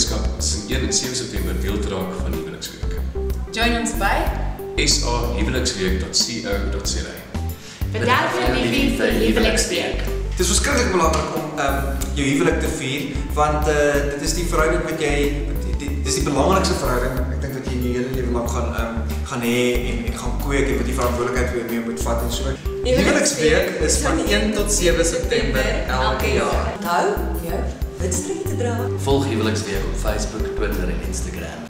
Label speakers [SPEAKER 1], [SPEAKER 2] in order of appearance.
[SPEAKER 1] gemeenskap sing 1 en 7 September deel te raak van Huweliksweek.
[SPEAKER 2] Join ons by
[SPEAKER 1] sahuweliksweek.co.za.
[SPEAKER 2] Bedank vir die liefde vir Huweliksweek.
[SPEAKER 3] Het is verskriklik belangrik om jou huwelik te vier, want dit is die verhouding wat jy, dit is die belangrikste verhouding, ek dink wat jy in jou hele lewe lang gaan hê en gaan kweek en wat die verantwoordelikheid mee moet vat en so. Huweliksweek is van 1 tot 7 September elke jaar.
[SPEAKER 4] Onthou, jou witstreek te dra.
[SPEAKER 5] Volg Huweliksweek op Facebook, Twitter en Instagram.